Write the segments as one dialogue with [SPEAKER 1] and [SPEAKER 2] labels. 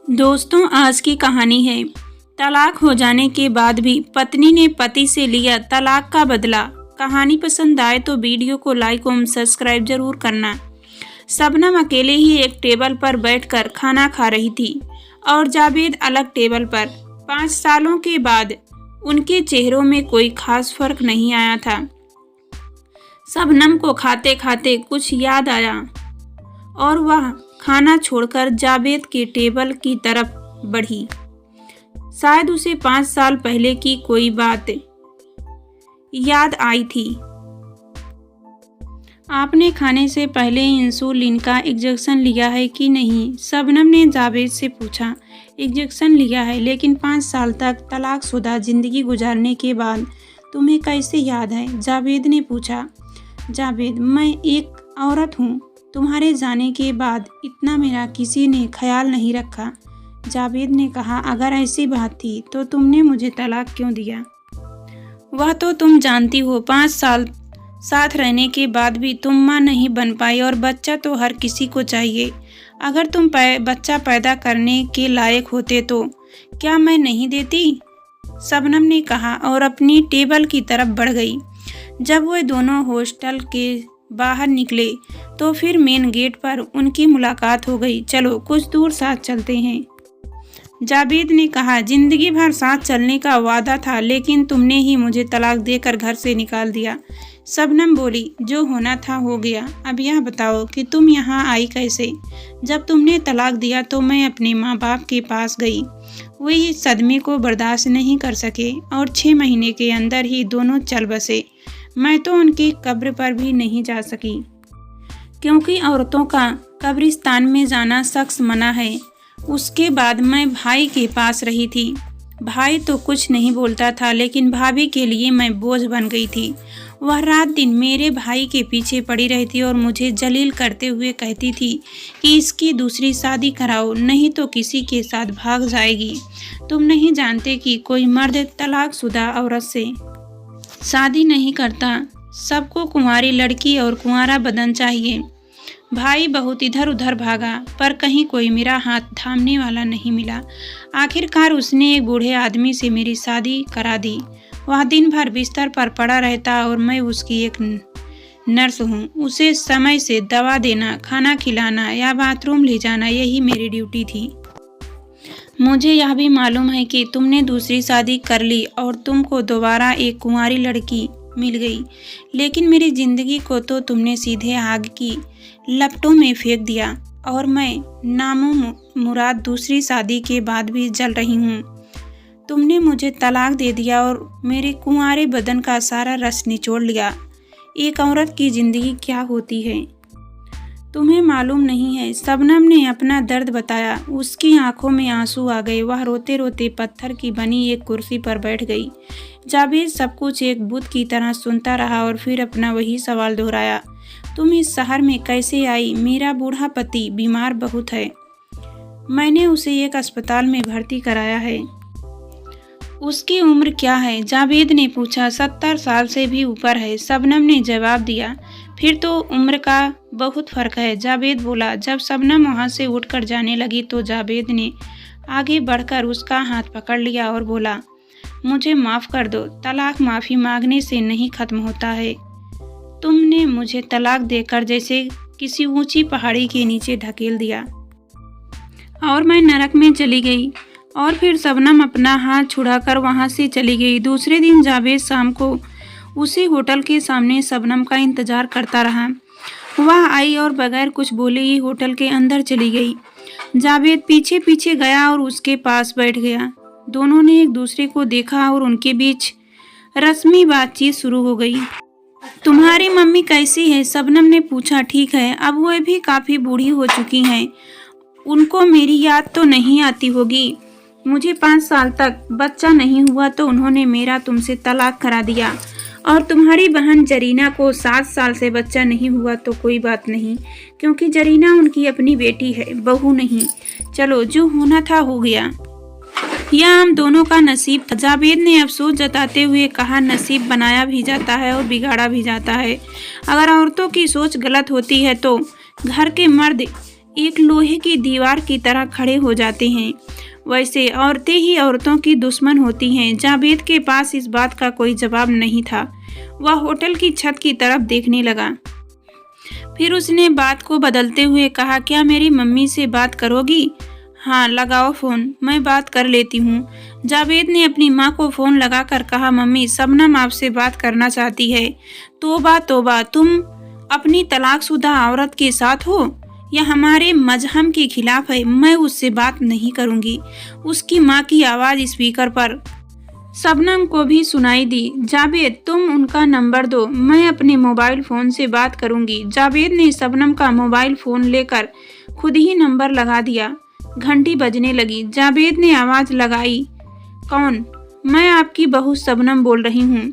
[SPEAKER 1] दोस्तों, आज की कहानी है तलाक हो जाने के बाद भी पत्नी ने पति से लिया तलाक का बदला। कहानी पसंद आए तो वीडियो को लाइक और सब्सक्राइब जरूर करना। शबनम अकेले ही एक टेबल पर बैठकर खाना खा रही थी और जावेद अलग टेबल पर। 5 सालों के बाद उनके चेहरों में कोई खास फर्क नहीं आया था। शबनम को खाते खाते कुछ याद आया और वह खाना छोड़कर जावेद के टेबल की तरफ बढ़ी। शायद उसे 5 साल पहले की कोई बात याद आई थी। आपने खाने से पहले इंसुलिन का इंजेक्शन लिया है कि नहीं? शबनम ने जावेद से पूछा। इंजेक्शन लिया है, लेकिन 5 साल तक तलाकशुदा जिंदगी गुजारने के बाद तुम्हें कैसे याद है? जावेद ने पूछा। जावेद, मैं एक औरत हूँ। तुम्हारे जाने के बाद इतना मेरा किसी ने ख्याल नहीं रखा। जावेद ने कहा, अगर ऐसी बात थी तो तुमने मुझे तलाक क्यों दिया? वह तो तुम जानती हो, 5 साल साथ रहने के बाद भी तुम माँ नहीं बन पाई और बच्चा तो हर किसी को चाहिए। अगर तुम बच्चा पैदा करने के लायक होते तो क्या मैं नहीं देती? शबनम ने कहा और अपनी टेबल की तरफ बढ़ गई। जब वे दोनों हॉस्टल के बाहर निकले तो फिर मेन गेट पर उनकी मुलाकात हो गई। चलो कुछ दूर साथ चलते हैं, जावेद ने कहा। जिंदगी भर साथ चलने का वादा था, लेकिन तुमने ही मुझे तलाक देकर घर से निकाल दिया। शबनम बोली, जो होना था हो गया। अब यह बताओ कि तुम यहाँ आई कैसे? जब तुमने तलाक दिया तो मैं अपने माँ बाप के पास गई। वे इस सदमे को बर्दाश्त नहीं कर सके और 6 महीने के अंदर ही दोनों चल बसे। मैं तो उनकी कब्र पर भी नहीं जा सकी, क्योंकि औरतों का कब्रिस्तान में जाना सख्त मना है। उसके बाद मैं भाई के पास रही थी। भाई तो कुछ नहीं बोलता था, लेकिन भाभी के लिए मैं बोझ बन गई थी। वह रात दिन मेरे भाई के पीछे पड़ी रहती और मुझे जलील करते हुए कहती थी कि इसकी दूसरी शादी कराओ, नहीं तो किसी के साथ भाग जाएगी। तुम नहीं जानते कि कोई मर्द तलाकशुदा औरत से शादी नहीं करता। सबको कुंवारी लड़की और कुंवारा बदन चाहिए। भाई बहुत इधर उधर भागा, पर कहीं कोई मेरा हाथ थामने वाला नहीं मिला। आखिरकार उसने एक बूढ़े आदमी से मेरी शादी करा दी। वह दिन भर बिस्तर पर पड़ा रहता और मैं उसकी एक नर्स हूँ। उसे समय से दवा देना, खाना खिलाना या बाथरूम ले जाना, यही मेरी ड्यूटी थी। मुझे यह भी मालूम है कि तुमने दूसरी शादी कर ली और तुमको दोबारा एक कुंवारी लड़की मिल गई, लेकिन मेरी जिंदगी को तो तुमने सीधे आग की लपटों में फेंक दिया और मैं नामो मुराद दूसरी शादी के बाद भी जल रही हूँ। तुमने मुझे तलाक दे दिया और मेरे कुंवारे बदन का सारा रस निचोड़ लिया। एक औरत की जिंदगी क्या होती है तुम्हें मालूम नहीं है। शबनम ने अपना दर्द बताया। उसकी आंखों में आंसू आ गए। वह रोते रोते पत्थर की बनी एक कुर्सी पर बैठ गई। जावेद सब कुछ एक बुत की तरह सुनता रहा और फिर अपना वही सवाल दोहराया, तुम इस शहर में कैसे आई? मेरा बूढ़ा पति बीमार बहुत है, मैंने उसे एक अस्पताल में भर्ती कराया है। उसकी उम्र क्या है? जावेद ने पूछा। 70 साल से भी ऊपर है, शबनम ने जवाब दिया। फिर तो उम्र का बहुत फर्क है, जावेद बोला। जब शबनम वहाँ से उठकर जाने लगी तो जावेद ने आगे बढ़कर उसका हाथ पकड़ लिया और बोला, मुझे माफ़ कर दो। तलाक माफ़ी मांगने से नहीं ख़त्म होता है। तुमने मुझे तलाक देकर जैसे किसी ऊंची पहाड़ी के नीचे ढकेल दिया और मैं नरक में चली गई। और फिर शबनम अपना हाथ छुड़ाकर वहाँ से चली गई। दूसरे दिन जावेद शाम को उसी होटल के सामने शबनम का इंतजार करता रहा। वह आई और बगैर कुछ बोले ही होटल के अंदर चली गई। जावेद पीछे पीछे गया और उसके पास बैठ गया। दोनों ने एक दूसरे को देखा और उनके बीच रस्मी बातचीत शुरू हो गई। तुम्हारी मम्मी कैसी है? शबनम ने पूछा। ठीक है, अब वह भी काफ़ी बूढ़ी हो चुकी हैं। उनको मेरी याद तो नहीं आती होगी। मुझे 5 साल तक बच्चा नहीं हुआ तो उन्होंने मेरा तुमसे तलाक करा दिया, और तुम्हारी बहन जरीना को 7 साल से बच्चा नहीं हुआ तो कोई बात नहीं, क्योंकि जरीना उनकी अपनी बेटी है, बहू नहीं। चलो, जो होना था हो गया। यह हम दोनों का नसीब था। जावेद ने अफसोस जताते हुए कहा, नसीब बनाया भी जाता है और बिगाड़ा भी जाता है। अगर औरतों की सोच गलत होती है तो घर के मर्द एक लोहे की दीवार की तरह खड़े हो जाते हैं। वैसे औरतें ही औरतों की दुश्मन होती हैं। जावेद के पास इस बात का कोई जवाब नहीं था। वह होटल की छत की तरफ देखने लगा। फिर उसने बात को बदलते हुए कहा, क्या मेरी मम्मी से बात करोगी? हाँ, लगाओ फ़ोन, मैं बात कर लेती हूँ। जावेद ने अपनी माँ को फ़ोन लगाकर कहा, मम्मी, शबनम आपसे बात करना चाहती है। तौबा तौबा, तुम अपनी तलाकशुदा औरत के साथ हो? यह हमारे मजहब के खिलाफ है। मैं उससे बात नहीं करूँगी। उसकी माँ की आवाज़ स्पीकर पर शबनम को भी सुनाई दी। जावेद, तुम उनका नंबर दो, मैं अपने मोबाइल फ़ोन से बात करूँगी। जावेद ने शबनम का मोबाइल फ़ोन लेकर खुद ही नंबर लगा दिया। घंटी बजने लगी। जावेद ने आवाज़ लगाई, कौन? मैं आपकी बहू शबनम बोल रही हूँ।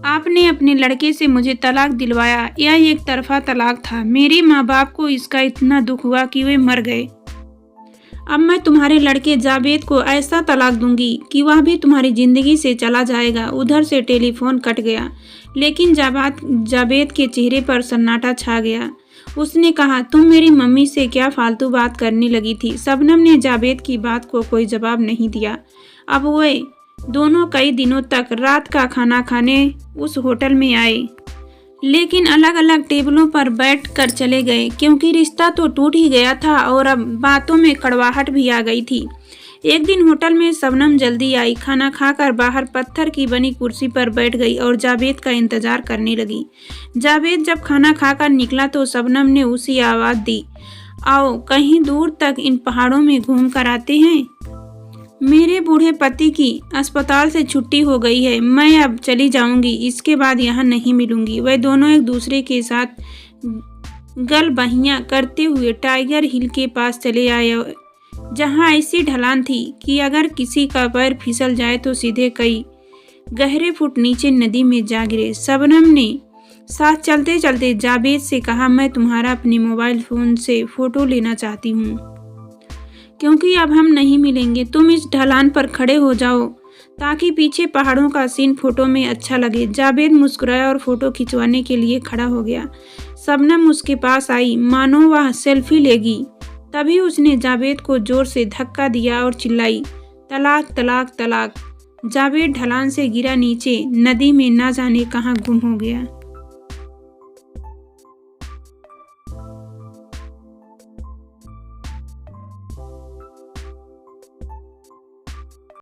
[SPEAKER 1] आपने अपने लड़के से मुझे तलाक दिलवाया। यह एक तरफा तलाक था। मेरे माँ बाप को इसका इतना दुख हुआ कि वे मर गए। अब मैं तुम्हारे लड़के जावेद को ऐसा तलाक दूंगी कि वह भी तुम्हारी ज़िंदगी से चला जाएगा। उधर से टेलीफोन कट गया, लेकिन जावेद के चेहरे पर सन्नाटा छा गया। उसने कहा, तुम मेरी मम्मी से क्या फालतू बात करने लगी थी? शबनम ने जावेद की बात को कोई जवाब नहीं दिया। अब वे दोनों कई दिनों तक रात का खाना खाने उस होटल में आए, लेकिन अलग अलग टेबलों पर बैठ कर चले गए, क्योंकि रिश्ता तो टूट ही गया था और अब बातों में कड़वाहट भी आ गई थी। एक दिन होटल में शबनम जल्दी आई। खाना खाकर बाहर पत्थर की बनी कुर्सी पर बैठ गई और जावेद का इंतजार करने लगी। जावेद जब खाना खाकर निकला तो शबनम ने उसी आवाज़ दी, आओ कहीं दूर तक इन पहाड़ों में घूम कर आते हैं। मेरे बूढ़े पति की अस्पताल से छुट्टी हो गई है। मैं अब चली जाऊंगी, इसके बाद यहाँ नहीं मिलूंगी। वे दोनों एक दूसरे के साथ गलबहियां करते हुए टाइगर हिल के पास चले आए, जहाँ ऐसी ढलान थी कि अगर किसी का पैर फिसल जाए तो सीधे कई गहरे फुट नीचे नदी में जा गिरे। शबनम ने साथ चलते चलते जावेद से कहा, मैं तुम्हारा अपने मोबाइल फ़ोन से फ़ोटो लेना चाहती हूँ, क्योंकि अब हम नहीं मिलेंगे। तुम इस ढलान पर खड़े हो जाओ ताकि पीछे पहाड़ों का सीन फ़ोटो में अच्छा लगे। जावेद मुस्कुराया और फ़ोटो खिंचवाने के लिए खड़ा हो गया। शबनम उसके पास आई, मानो वह सेल्फी लेगी। तभी उसने जावेद को जोर से धक्का दिया और चिल्लाई, तलाक तलाक तलाक। जावेद ढलान से गिरा नीचे नदी में, ना जाने कहाँ गुम हो गया।